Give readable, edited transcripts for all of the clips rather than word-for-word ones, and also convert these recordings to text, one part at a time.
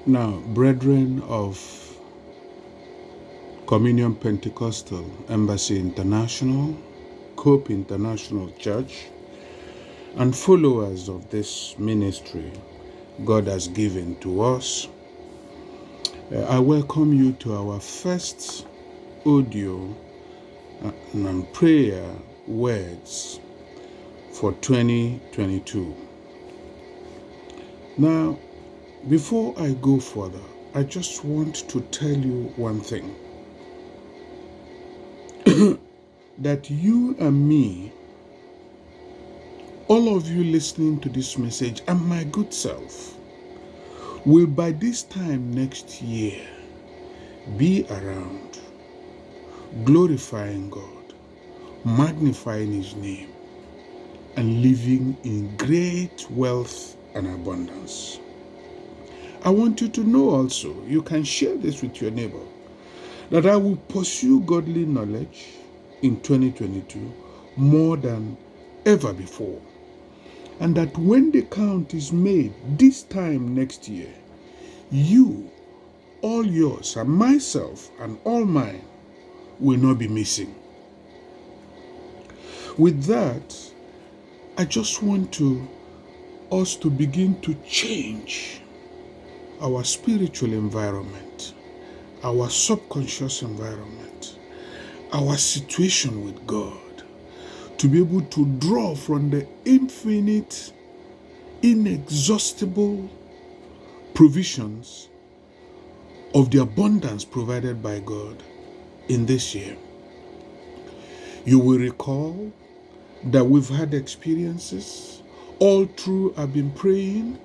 Now, brethren of Communion Pentecostal Embassy International, Cope International Church, and followers of this ministry God has given to us, I welcome you to our first audio and prayer words for 2022. Now, before I go further, I just want to tell you one thing. That you and me, all of you listening to this message, and my good self, will by this time next year be around, glorifying God, magnifying His name, and living in great wealth and abundance. I want you to know also, you can share this with your neighbor, that I will pursue godly knowledge in 2022 more than ever before. And that when the count is made this time next year, you, all yours, and myself, and all mine will not be missing. With that, I just want us to begin to change our spiritual environment, our subconscious environment, our situation with God, to be able to draw from the infinite, inexhaustible provisions of the abundance provided by God in this year. You will recall that we've had experiences all through. I've been praying,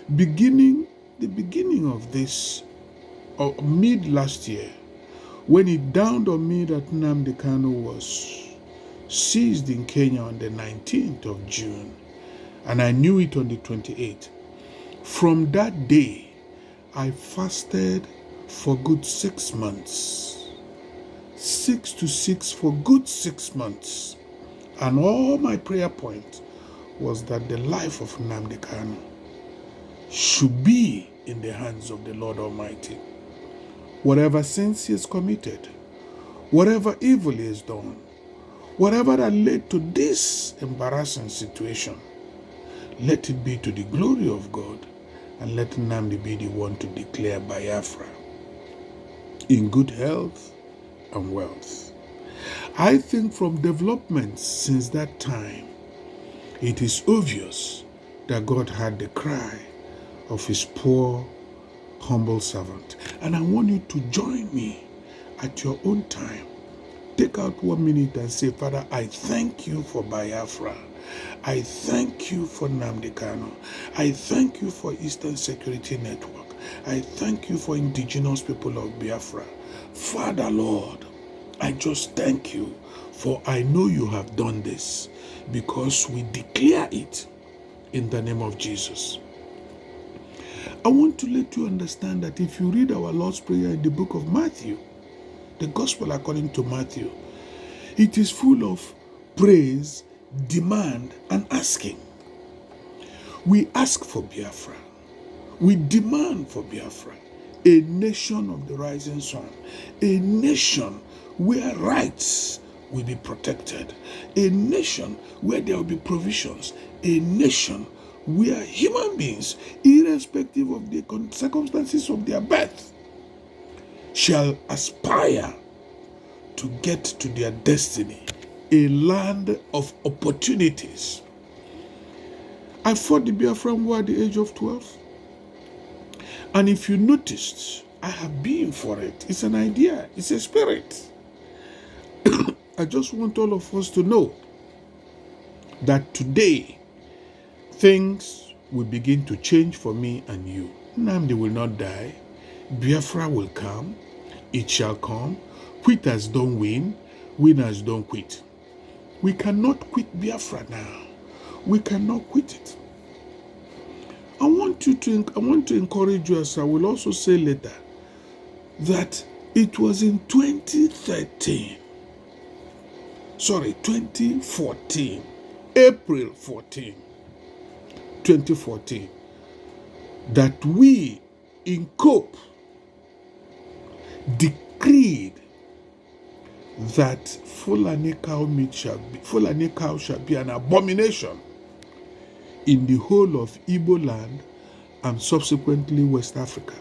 the beginning of this, mid last year, when it dawned on me that Nnamdi Kanu was seized in Kenya on the 19th of June, and I knew it on the 28th. From that day, I fasted for good 6 months. 6 to 6 for good 6 months. And all my prayer point was that the life of Nnamdi Kanu should be in the hands of the Lord Almighty. Whatever sins he has committed, whatever evil he has done, whatever that led to this embarrassing situation, let it be to the glory of God, and let Nnamdi be the one to declare Biafra in good health and wealth. I think from developments since that time, it is obvious that God heard the cry of His poor, humble servant. And I want you to join me at your own time. Take out 1 minute and say, Father, I thank you for Biafra. I thank you for Nnamdi Kanu. I thank you for Eastern Security Network. I thank you for indigenous people of Biafra. Father, Lord, I just thank you, for I know you have done this, because we declare it in the name of Jesus. I want to let you understand that if you read our Lord's Prayer in the book of Matthew, the Gospel according to Matthew, it is full of praise, demand, and asking. We ask for Biafra. We demand for Biafra, a nation of the rising sun, a nation where rights will be protected, a nation where there will be provisions, a nation where human beings, irrespective of the circumstances of their birth, shall aspire to get to their destiny, a land of opportunities. I fought the Biafran War at the age of 12. And if you noticed, I have been for it. It's an idea, it's a spirit. I just want all of us to know that today, things will begin to change for me and you. Nnamdi will not die. Biafra will come. It shall come. Quitters don't win. Winners don't quit. We cannot quit Biafra now. We cannot quit it. I want to encourage you, as I will also say later, that it was in 2014, April 14, 2014, that we in Cope decreed that Fulani cow shall be an abomination in the whole of Igbo land and subsequently West Africa.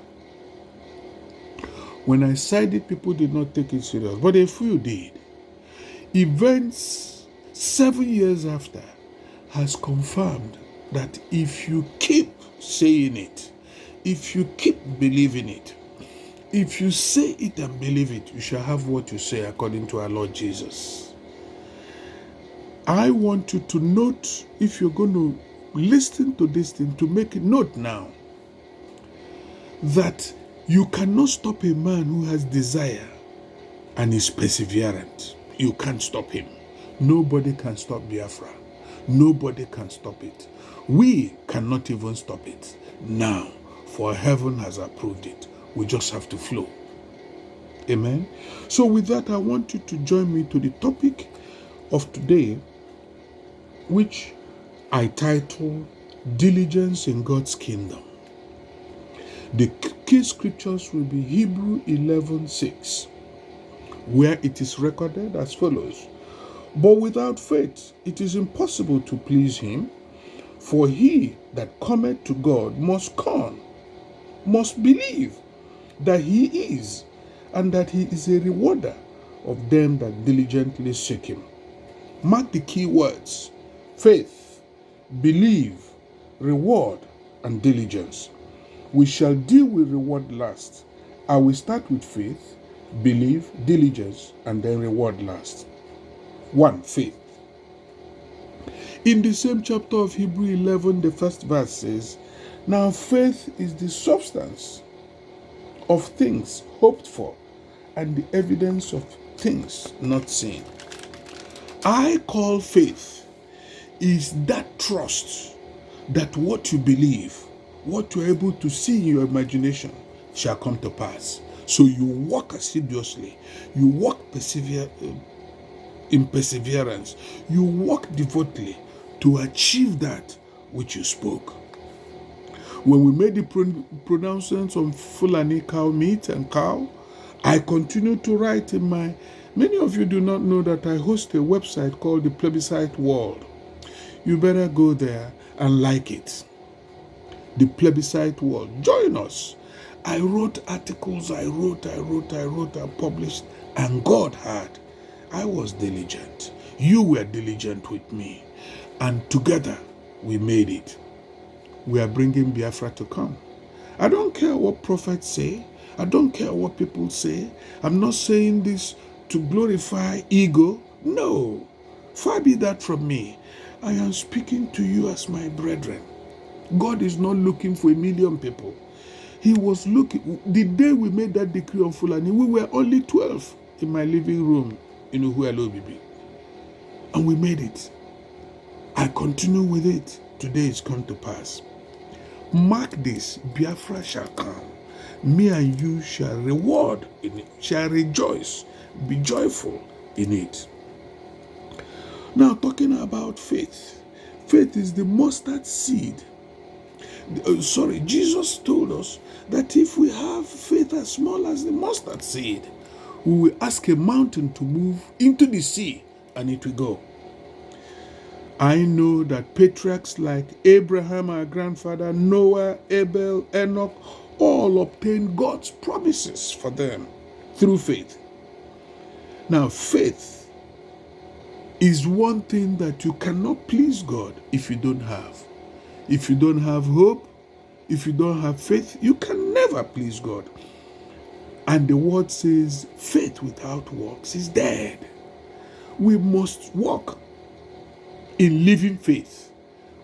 When I said it, people did not take it serious, but a few did. Events 7 years after has confirmed that if you keep saying it, if you keep believing it, if you say it and believe it, you shall have what you say according to our Lord Jesus. I want you to note, if you're going to listen to this thing, to make a note now, that you cannot stop a man who has desire and is perseverant. You can't stop him. Nobody can stop Biafra. Nobody can stop it. We cannot even stop it now, for heaven has approved it. We just have to flow. Amen. So with that, I want you to join me to the topic of today, which I title Diligence in God's Kingdom. The key scriptures will be Hebrew 11:6, where it is recorded as follows: But without faith it is impossible to please him, for he that cometh to God must believe that he is, and that he is a rewarder of them that diligently seek him. Mark the key words: faith, believe, reward, and diligence. We shall deal with reward last. I will start with faith, believe, diligence, and then reward last. 1. Faith. In the same chapter of Hebrew 11, the first verse says, Now faith is the substance of things hoped for, and the evidence of things not seen. I call faith is that trust that what you believe, what you're able to see in your imagination shall come to pass. So you walk assiduously, you walk in perseverance, you walk devotedly to achieve that which you spoke. When we made the pronouncements on Fulani cow meat and cow, I continue to write in my... Many of you do not know that I host a website called the Plebiscite World. You better go there and like it. The Plebiscite World. Join us. I wrote articles, I published, and God heard. I was diligent. You were diligent with me. And together we made it. We are bringing Biafra to come. I don't care what prophets say. I don't care what people say. I'm not saying this to glorify ego. No. Far be that from me. I am speaking to you as my brethren. God is not looking for 1 million people. He was looking... The day we made that decree on Fulani, we were only 12 in my living room in Uhuelo Bibi. And we made it. I continue with it. Today it's come to pass. Mark this, Biafra shall come. Me and you shall reward in it, shall rejoice, be joyful in it. Now, talking about faith. Faith is the mustard seed. Jesus told us that if we have faith as small as the mustard seed, we will ask a mountain to move into the sea and it will go. I know that patriarchs like Abraham, our grandfather, Noah, Abel, Enoch, all obtained God's promises for them through faith. Now, faith is one thing that you cannot please God if you don't have. If you don't have hope, if you don't have faith, you can never please God. And the word says, faith without works is dead. We must walk in living faith.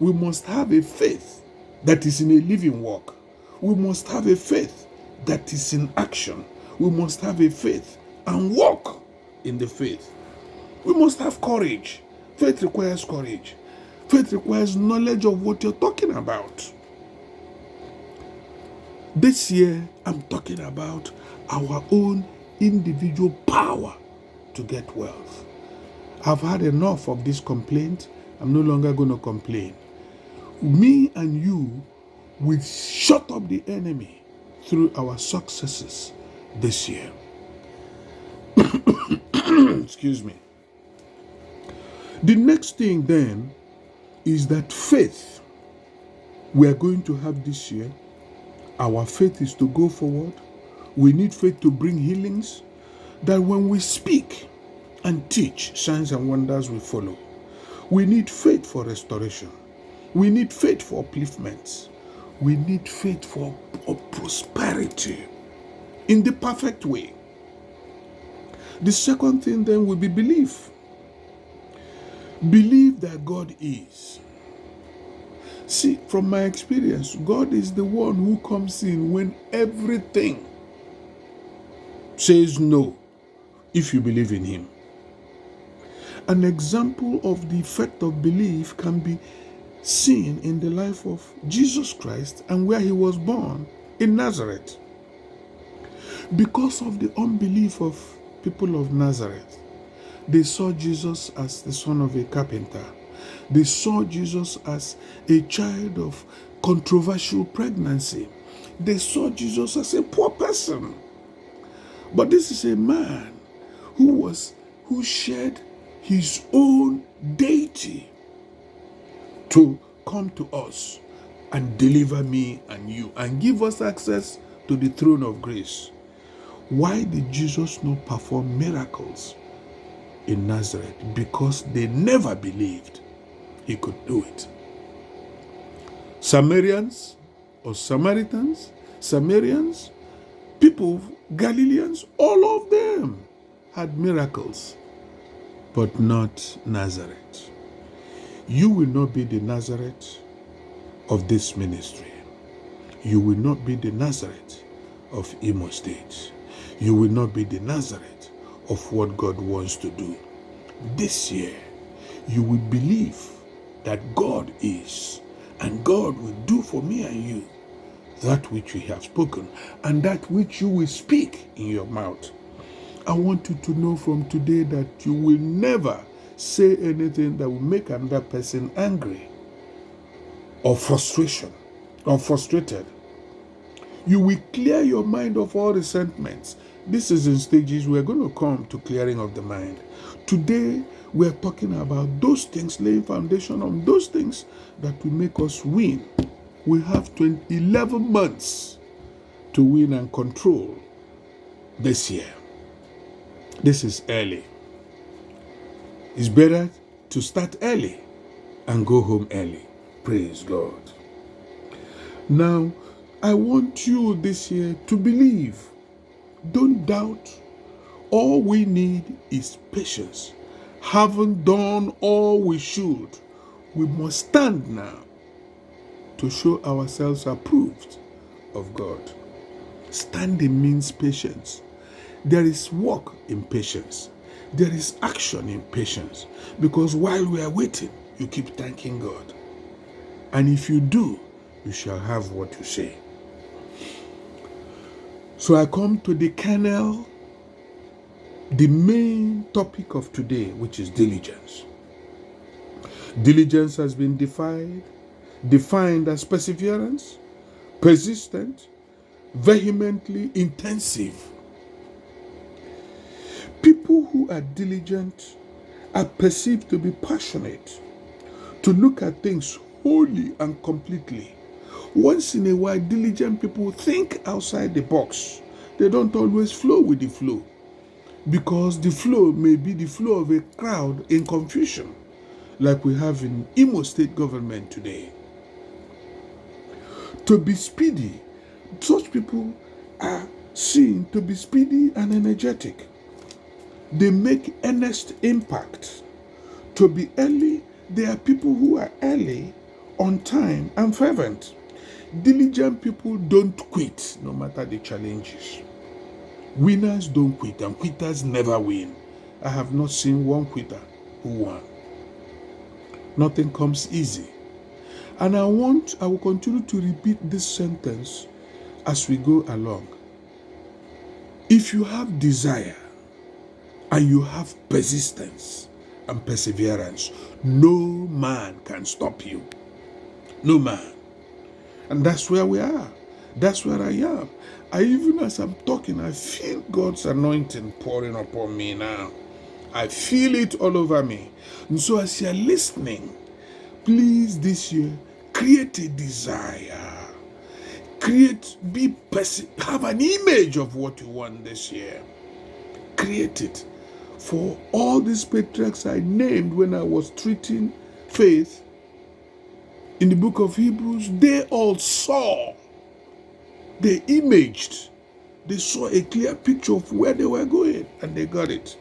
We must have a faith that is in a living walk. We must have a faith that is in action. We must have a faith and walk in the faith. We must have courage. Faith requires courage. Faith requires knowledge of what you're talking about. This year, I'm talking about our own individual power to get wealth. I've had enough of this complaint. I'm no longer going to complain. Me and you will shut up the enemy through our successes this year. Excuse me. The next thing then is that faith we are going to have this year. Our faith is to go forward. We need faith to bring healings, that when we speak and teach, signs and wonders will follow. We need faith for restoration. We need faith for upliftments. We need faith for prosperity in the perfect way. The second thing then will be belief. Believe that God is. See, from my experience, God is the one who comes in when everything says no, if you believe in Him. An example of the effect of belief can be seen in the life of Jesus Christ and where He was born, in Nazareth. Because of the unbelief of people of Nazareth, they saw Jesus as the son of a carpenter. They saw Jesus as a child of controversial pregnancy. They saw Jesus as a poor person. But this is a man who shared his own deity to come to us and deliver me and you and give us access to the throne of grace. Why did Jesus not perform miracles in Nazareth? Because they never believed He could do it. Samaritans, people, Galileans, all of them had miracles, but not Nazareth. You will not be the Nazareth of this ministry. You will not be the Nazareth of Imo State. You will not be the Nazareth of what God wants to do. This year, you will believe that God is, and God will do for me and you that which we have spoken, and that which you will speak in your mouth. I want you to know from today that you will never say anything that will make another person angry or frustrated. You will clear your mind of all resentments. This is in stages. We're going to come to clearing of the mind. Today, we're talking about those things, laying foundation on those things that will make us win. We have 11 months to win and control this year. This is early. It's better to start early and go home early. Praise God. Now, I want you this year to believe. Don't doubt. All we need is patience. Having done all we should, we must stand now to show ourselves approved of God. Standing means patience. There is work in patience. There is action in patience. Because while we are waiting, you keep thanking God. And if you do, you shall have what you say. So I come to the kernel, the main topic of today, which is diligence. Diligence has been defined as perseverance, persistent, vehemently intensive. People who are diligent are perceived to be passionate, to look at things wholly and completely. Once in a while, diligent people think outside the box. They don't always flow with the flow, because the flow may be the flow of a crowd in confusion, like we have in Imo State government today. To be speedy, such people are seen to be speedy and energetic. They make earnest impact. To be early, they are people who are early, on time, and fervent. Diligent people don't quit no matter the challenges. Winners don't quit, and quitters never win. I have not seen one quitter who won. Nothing comes easy. And I will continue to repeat this sentence as we go along. If you have desire and you have persistence and perseverance, no man can stop you. No man. And that's where we are. That's where I am. Even as I'm talking, I feel God's anointing pouring upon me now. I feel it all over me. And so as you're listening, please this year, create a desire. Have an image of what you want this year. Create it. For all these patriarchs I named when I was treating faith in the book of Hebrews, they all saw, they imaged, they saw a clear picture of where they were going, and they got it.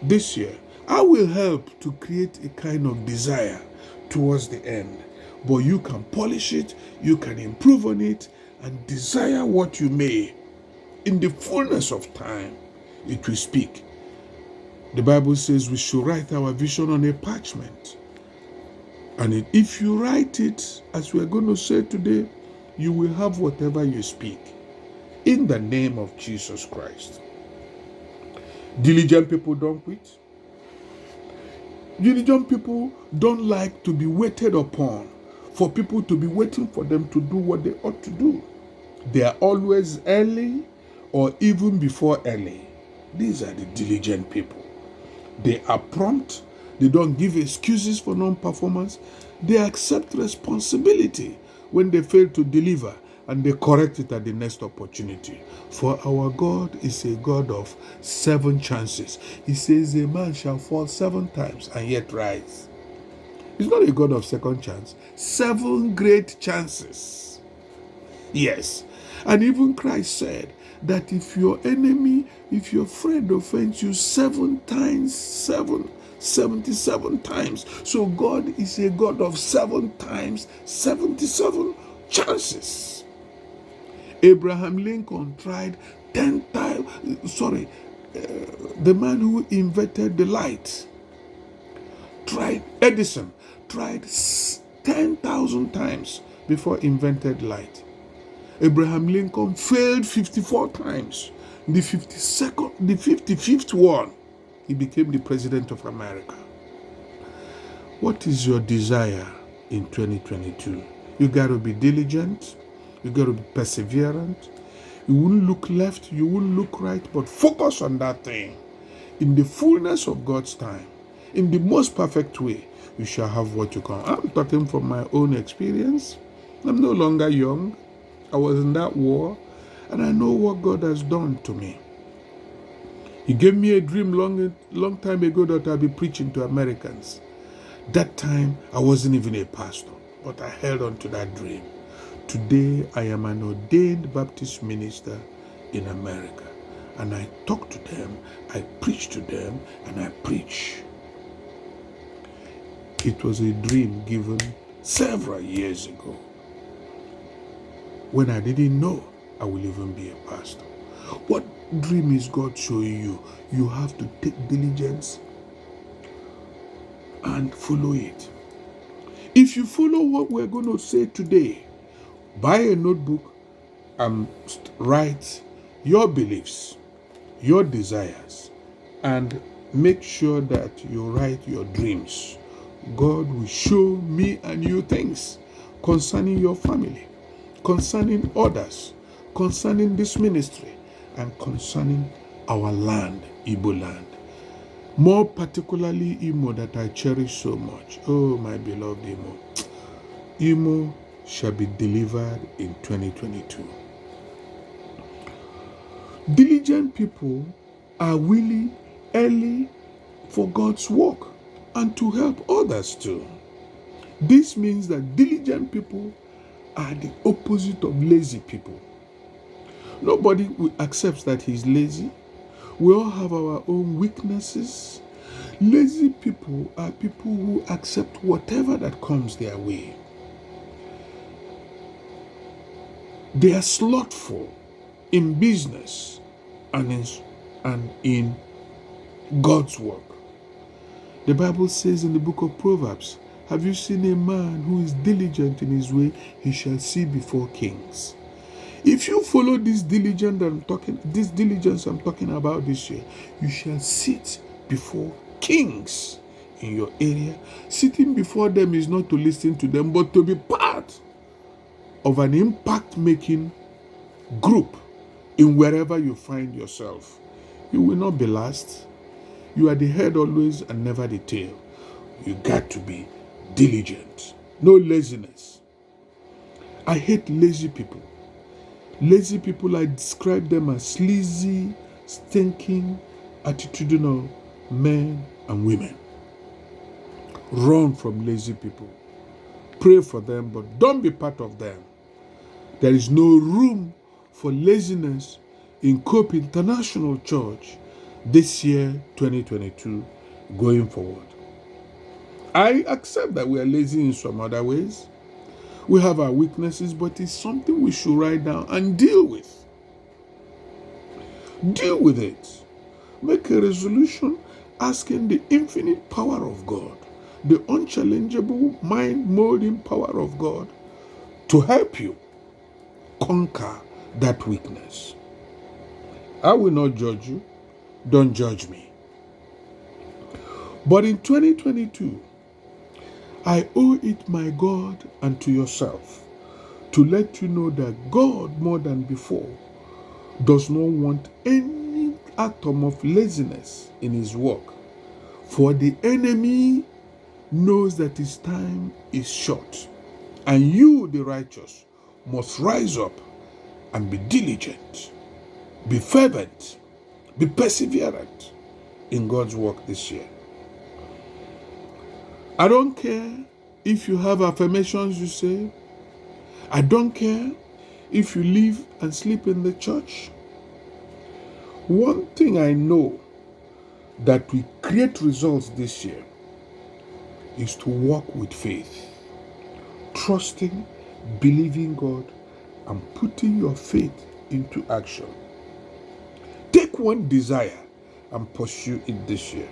This year, I will help to create a kind of desire towards the end. But you can polish it, you can improve on it, and desire what you may. In the fullness of time, it will speak. The Bible says we should write our vision on a parchment. And if you write it, as we're going to say today, you will have whatever you speak. In the name of Jesus Christ. Diligent people don't quit. Diligent people don't like to be waited upon, for people to be waiting for them to do what they ought to do. They are always early or even before early. These are the diligent people. They are prompt. They don't give excuses for non-performance. They accept responsibility when they fail to deliver, and they correct it at the next opportunity. For our God is a God of 7 chances. He says a man shall fall 7 times and yet rise. He's not a God of second chance. 7 great chances. Yes. And even Christ said that if your friend offends you 7 times, 77 times. So God is a God of 7 times, 77 chances. Abraham Lincoln tried 10 times, the man who invented the light, Edison tried 10,000 times before invented light. Abraham Lincoln failed 54 times. The 55th one, he became the president of America. What is your desire in 2022? You got to be diligent. You got to be perseverant. You won't look left. You won't look right, but focus on that thing. In the fullness of God's time, in the most perfect way, you shall have what you call. I'm talking from my own experience. I'm no longer young. I was in that war, and I know what God has done to me. He gave me a dream long time ago that I'll be preaching to Americans. That time, I wasn't even a pastor, but I held on to that dream. Today, I am an ordained Baptist minister in America, and I talk to them, I preach to them, and I preach. It was a dream given several years ago, when I didn't know I will even be a pastor. What dream is God showing you? You have to take diligence and follow it. If you follow what we're going to say today, buy a notebook and write your beliefs, your desires, and make sure that you write your dreams. God will show me and you things concerning your family, concerning others, concerning this ministry, and concerning our land, Igbo land. More particularly Imo, that I cherish so much. Oh, my beloved Imo. Imo shall be delivered in 2022. Diligent people are willing early for God's work and to help others too. This means that diligent people are the opposite of lazy people. Nobody accepts that he's lazy. We all have our own weaknesses. Lazy people are people who accept whatever that comes their way. They are slothful in business and in God's work. The Bible says in the book of Proverbs, have you seen a man who is diligent in his way? He shall see before kings. If you follow this diligence I'm talking about this year, you shall sit before kings in your area. Sitting before them is not to listen to them, but to be part of an impact-making group in wherever you find yourself. You will not be last. You are the head always and never the tail. You got to be diligent. No laziness. I hate lazy people. Lazy people, I describe them as sleazy, stinking, attitudinal men and women. Run from lazy people. Pray for them, but don't be part of them. There is no room for laziness in Cope International Church this year, 2022, going forward. I accept that we are lazy in some other ways. We have our weaknesses, but it's something we should write down and deal with. Deal with it. Make a resolution asking the infinite power of God, the unchallengeable mind-molding power of God, to help you conquer that weakness. I will not judge you. Don't judge me. But in 2022, I owe it, my God, and to yourself, to let you know that God, more than before, does not want any atom of laziness in his work. For the enemy knows that his time is short, and you, the righteous, must rise up and be diligent, be fervent, be perseverant in God's work this year. I don't care if you have affirmations you say. I don't care if you live and sleep in the church. One thing I know that will create results this year is to walk with faith, trusting, believing God, and putting your faith into action. Take one desire and pursue it this year.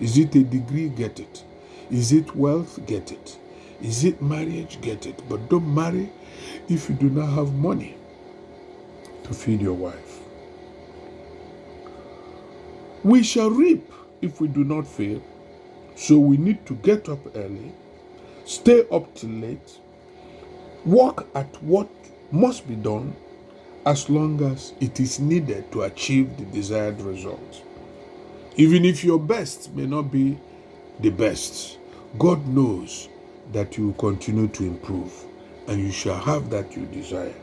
Is it a degree? Get it. Is it wealth? Get it. Is it marriage? Get it. But don't marry if you do not have money to feed your wife. We shall reap if we do not fail. So we need to get up early, stay up till late, work at what must be done as long as it is needed to achieve the desired result. Even if your best may not be the best, God knows that you will continue to improve and you shall have that you desire.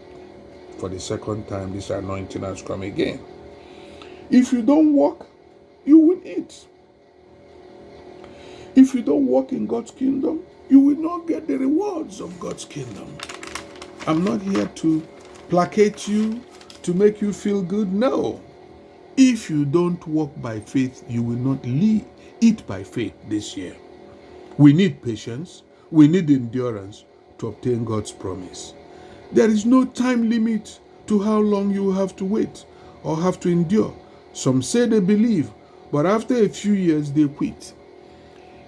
For the second time, this anointing has come again. If you don't work, you will eat. If you don't walk in God's kingdom, you will not get the rewards of God's kingdom. I'm not here to placate you, to make you feel good. No. If you don't walk by faith, you will not eat by faith this year. We need patience. We need endurance to obtain God's promise. There is no time limit to how long you have to wait or have to endure. Some say they believe, but after a few years, they quit.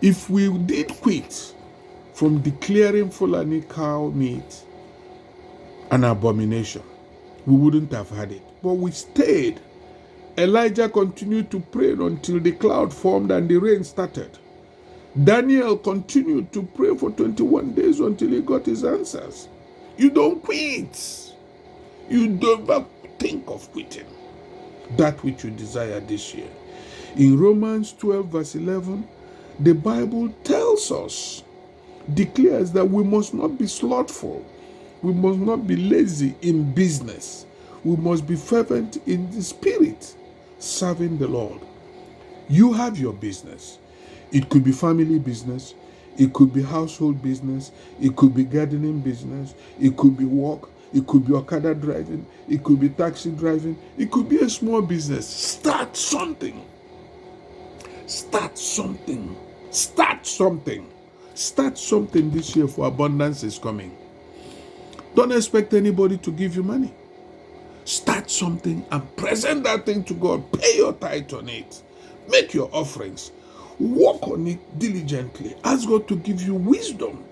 If we did quit from declaring Fulani cow meat an abomination, we wouldn't have had it. But we stayed. Elijah continued to pray until the cloud formed and the rain started. Daniel continued to pray for 21 days until he got his answers. You don't quit. You don't ever think of quitting that which you desire this year. In Romans 12 verse 11, the Bible tells us, declares that we must not be slothful. We must not be lazy in business. We must be fervent in the spirit, serving the Lord. You have your business. It could be family business. It could be household business. It could be gardening business. It could be work. It could be Okada driving. It could be taxi driving. It could be a small business. Start something. Start something. Start something. Start something this year, for abundance is coming. Don't expect anybody to give you money. Start something and present that thing to God. Pay your tithe on it. Make your offerings. Work on it diligently. Ask God to give you wisdom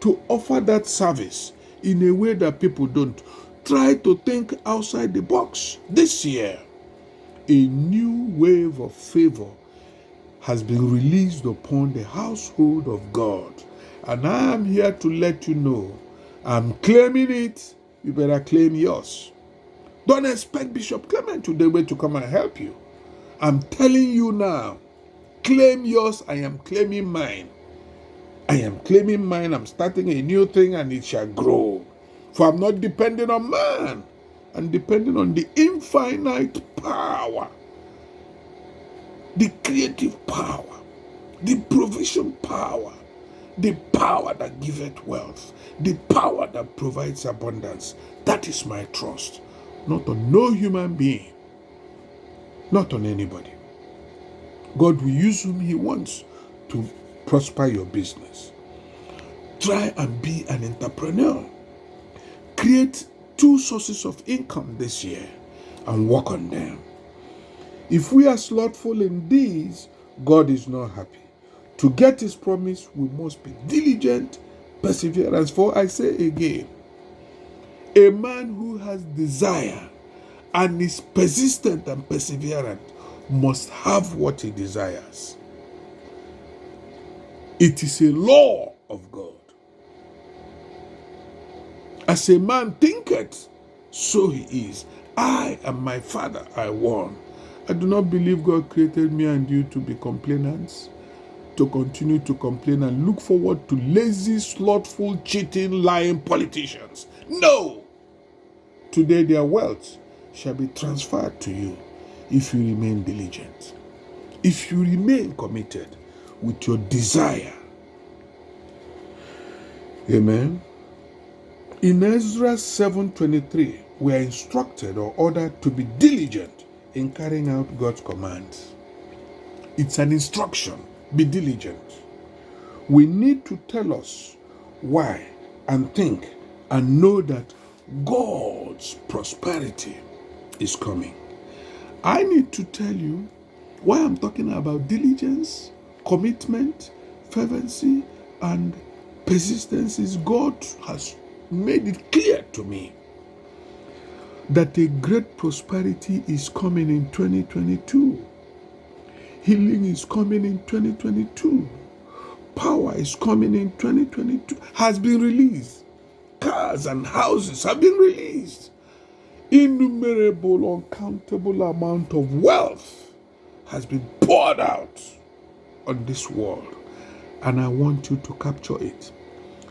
to offer that service in a way that people don't. Try to think outside the box. This year, a new wave of favor has been released upon the household of God. And I am here to let you know, I'm claiming it you better claim yours. Don't expect Bishop Clement today to come and help you. I'm telling you now, claim yours. I am claiming mine. I am claiming mine. I'm starting a new thing and it shall grow. For I'm not depending on man. I'm depending on the infinite power, the creative power, the provision power, the power that giveth wealth, the power that provides abundance. That is my trust. Not on no human being, not on anybody. God will use whom He wants to prosper your business. Try and be an entrepreneur. Create 2 sources of income this year and work on them. If we are slothful in these, God is not happy. To get His promise, we must be diligent, perseverance. For I say again, a man who has desire and is persistent and perseverant must have what he desires. It is a law of God. As a man thinketh, so he is. I and my Father are one. I do not believe God created me and you to be complainants, to continue to complain and look forward to lazy, slothful, cheating, lying politicians. No! Today their wealth shall be transferred to you if you remain diligent, if you remain committed with your desire. Amen. In Ezra 7:23, we are instructed or ordered to be diligent in carrying out God's commands. It's an instruction. Be diligent. We need to tell us why and think and know that God's prosperity is coming. I need to tell you why I'm talking about diligence, commitment, fervency, and persistence. Is God has made it clear to me that a great prosperity is coming in 2022. Healing is coming in 2022. Power is coming in 2022. Has been released. Cars and houses have been released. Innumerable, uncountable amount of wealth has been poured out on this world. And I want you to capture it.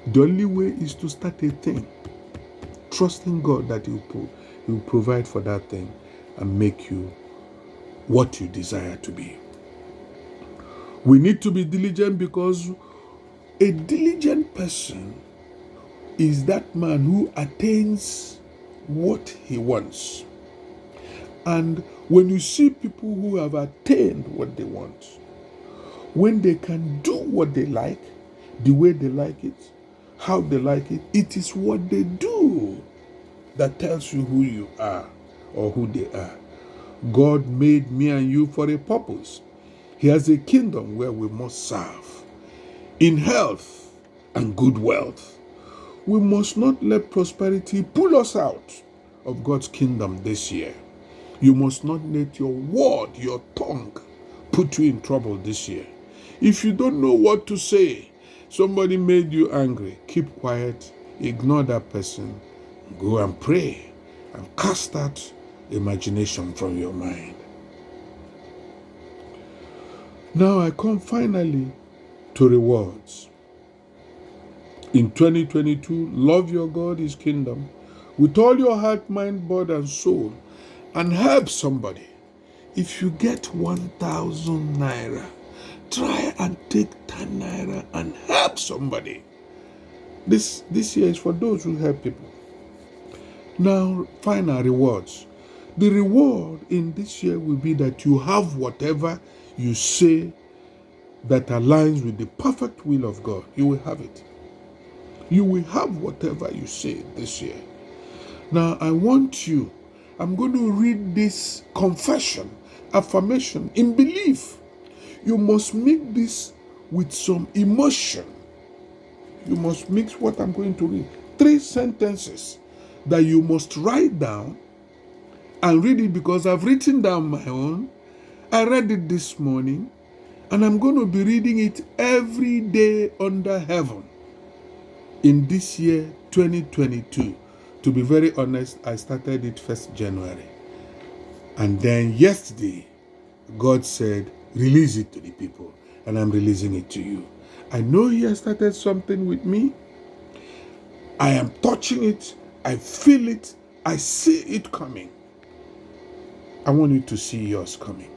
The only way is to start a thing, trusting God that He will provide for that thing and make you what you desire to be. We need to be diligent because a diligent person is that man who attains what he wants. And when you see people who have attained what they want, when they can do what they like, the way they like it, how they like it, it is what they do that tells you who you are or who they are. God made me and you for a purpose. He has a kingdom where we must serve in health and good wealth. We must not let prosperity pull us out of God's kingdom this year. You must not let your word, your tongue, put you in trouble this year. If you don't know what to say, somebody made you angry, keep quiet, ignore that person, go and pray and cast that imagination from your mind. Now I come finally to rewards. In 2022, love your God, His kingdom, with all your heart, mind, body, and soul, and help somebody. If you get 1,000 naira, try and take 10 naira and help somebody. This year is for those who help people. Now, final rewards. The reward in this year will be that you have whatever you say that aligns with the perfect will of God. You will have it. You will have whatever you say this year. Now, I'm going to read this confession, affirmation in belief. You must make this with some emotion. You must mix what I'm going to read. 3 sentences that you must write down and read it, because I've written down my own. I read it this morning, and I'm going to be reading it every day under heaven in this year 2022 To be very honest, I started it 1st January. And then yesterday, God said, release it to the people. And I'm releasing it to you. I know He has started something with me. I am touching it. I feel it. I see it coming. I want you to see yours coming.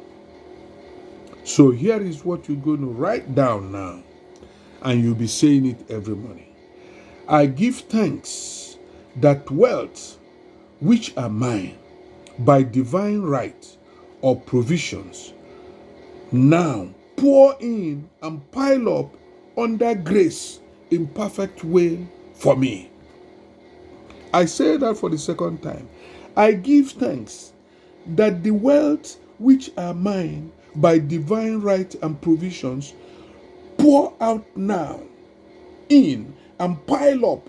So here is what you're going to write down now. And you'll be saying it every morning. I give thanks that wealth which are mine by divine right or provisions now pour in and pile up under grace in perfect way for me. I say that for the second time. I give thanks that the wealth which are mine by divine right and provisions pour out now in and pile up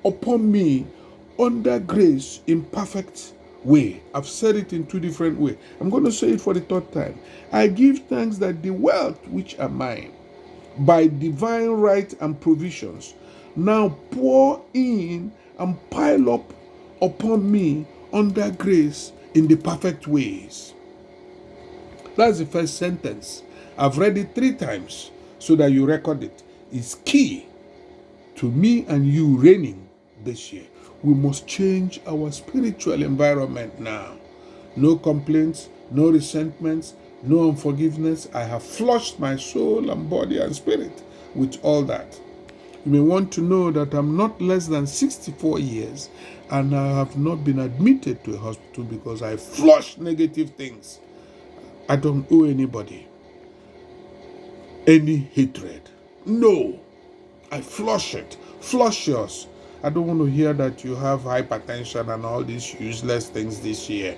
upon me under grace in perfect way. I've said it in 2 different ways. I'm going to say it for the 3rd time. I give thanks that the wealth which are mine by divine right and provisions now pour in and pile up upon me under grace in the perfect ways. That's the first sentence. I've read it 3 times so that you record it. It's key to me and you reigning this year. We must change our spiritual environment now. No complaints, no resentments, no unforgiveness. I have flushed my soul and body and spirit with all that. You may want to know that I'm not less than 64 years and I have not been admitted to a hospital because I flushed negative things. I don't owe anybody any hatred. No, I flush it. Flush yours. I don't want to hear that you have hypertension and all these useless things this year.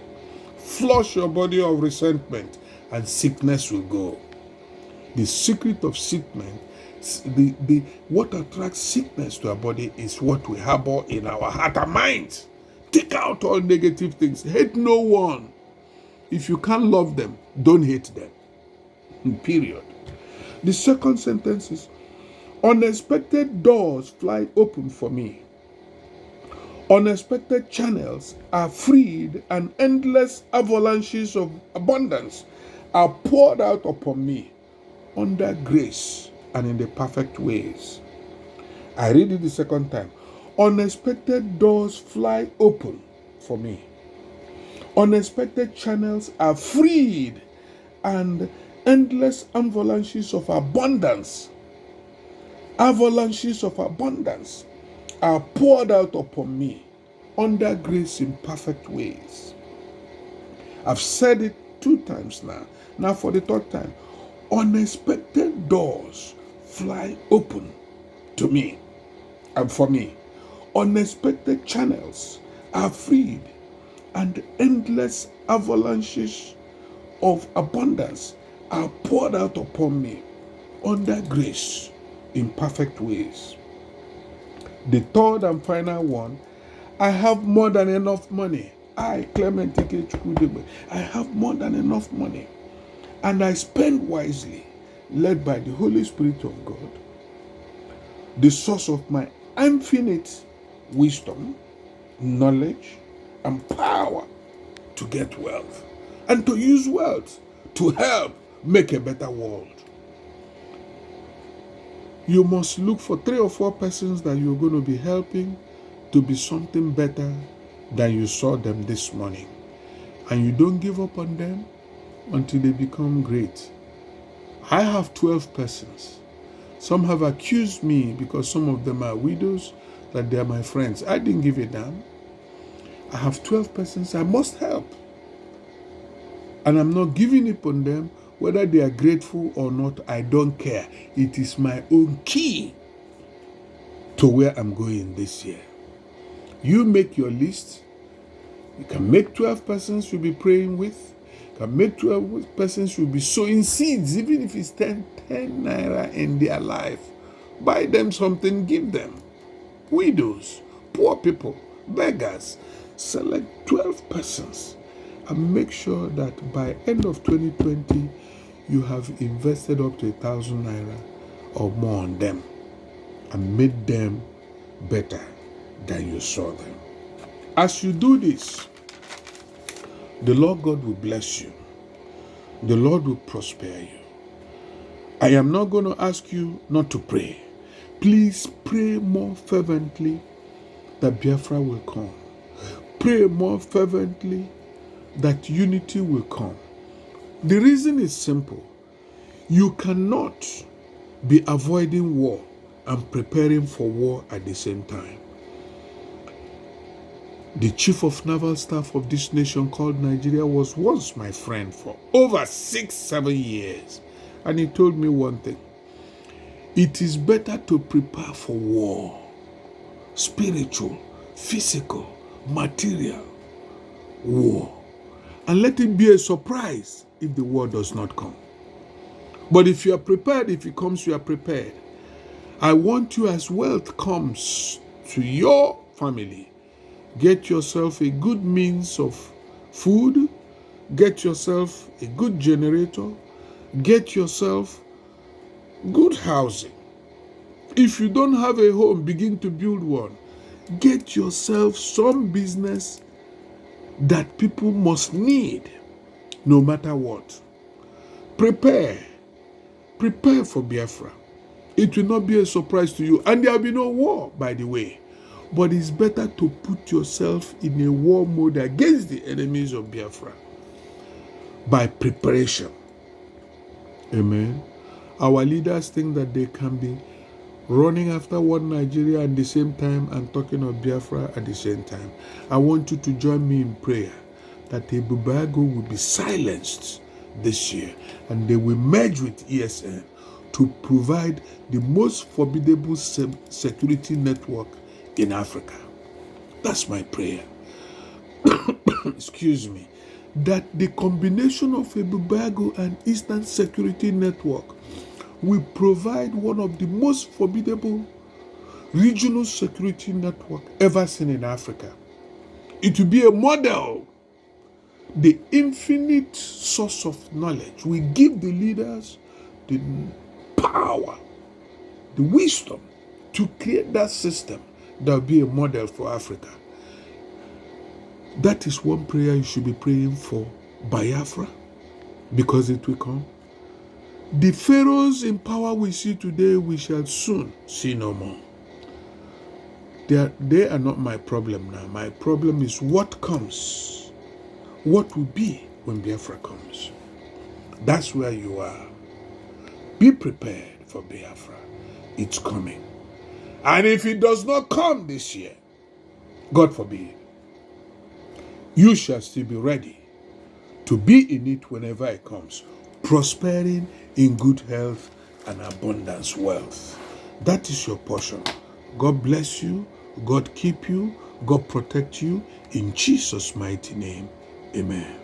Flush your body of resentment and sickness will go. The secret of sickness, what attracts sickness to our body is what we harbor in our heart and mind. Take out all negative things. Hate no one. If you can't love them, don't hate them. Period. The second sentence is, unexpected doors fly open for me. Unexpected channels are freed and endless avalanches of abundance are poured out upon me under grace and in the perfect ways. I read it the second time. Unexpected doors fly open for me. Unexpected channels are freed and endless avalanches of abundance are poured out upon me under grace in perfect ways. I've said it 2 times now. Now for the 3rd time. Unexpected doors fly open to me and for me. Unexpected channels are freed and endless avalanches of abundance are poured out upon me under grace in perfect ways. The 3rd and final one, I have more than enough money. I have more than enough money. And I spend wisely, led by the Holy Spirit of God, the source of my infinite wisdom, knowledge, and power to get wealth and to use wealth to help make a better world. You must look for 3 or 4 persons that you're going to be helping to be something better than you saw them this morning. And you don't give up on them until they become great. I have 12 persons. Some have accused me because some of them are widows, that they are my friends. I didn't give a damn. I have 12 persons I must help. And I'm not giving up on them. Whether they are grateful or not, I don't care. It is my own key to where I'm going this year. You make your list. You can make 12 persons you'll be praying with. You can make 12 persons you'll be sowing seeds, even if it's 10 naira in their life. Buy them something, give them. Widows, poor people, beggars. Select 12 persons and make sure that by end of 2020, you have invested up to 1,000 naira or more on them and made them better than you saw them. As you do this, the Lord God will bless you. The Lord will prosper you. I am not going to ask you not to pray. Please pray more fervently that Biafra will come. Pray more fervently that unity will come. The reason is simple. You cannot be avoiding war and preparing for war at the same time. The chief of naval staff of this nation called Nigeria was once my friend for over 6-7 years. And he told me one thing. It is better to prepare for war. Spiritual, physical, material war. And let it be a surprise if the war does not come. But if you are prepared, if it comes, you are prepared. I want you, as wealth comes to your family, get yourself a good means of food, get yourself a good generator, get yourself good housing. If you don't have a home, begin to build one. Get yourself some business that people must need, no matter what. Prepare for Biafra. It will not be a surprise to you. And there will be no war, by the way. But it's better to put yourself in a war mode against the enemies of Biafra by preparation. Amen. Our leaders think that they can be running after one Nigeria at the same time and talking of Biafra at the same time. I want you to join me in prayer that Ebubago will be silenced this year and they will merge with ESN to provide the most formidable security network in Africa. That's my prayer. Excuse me. That the combination of Ebubago and Eastern Security Network will provide one of the most formidable regional security network ever seen in Africa. It will be a model. The infinite source of knowledge will give the leaders the power, the wisdom to create that system that will be a model for Africa. That is one prayer you should be praying for Biafra, because it will come. The pharaohs in power we see today, we shall soon see no more. They are not my problem now. My problem is what comes. What will be when Biafra comes. That's where you are. Be prepared for Biafra. It's coming. And if it does not come this year, God forbid, you shall still be ready to be in it whenever it comes, prospering in good health and abundance wealth. That is your portion. God bless you. God keep you. God protect you. In Jesus' mighty name, amen.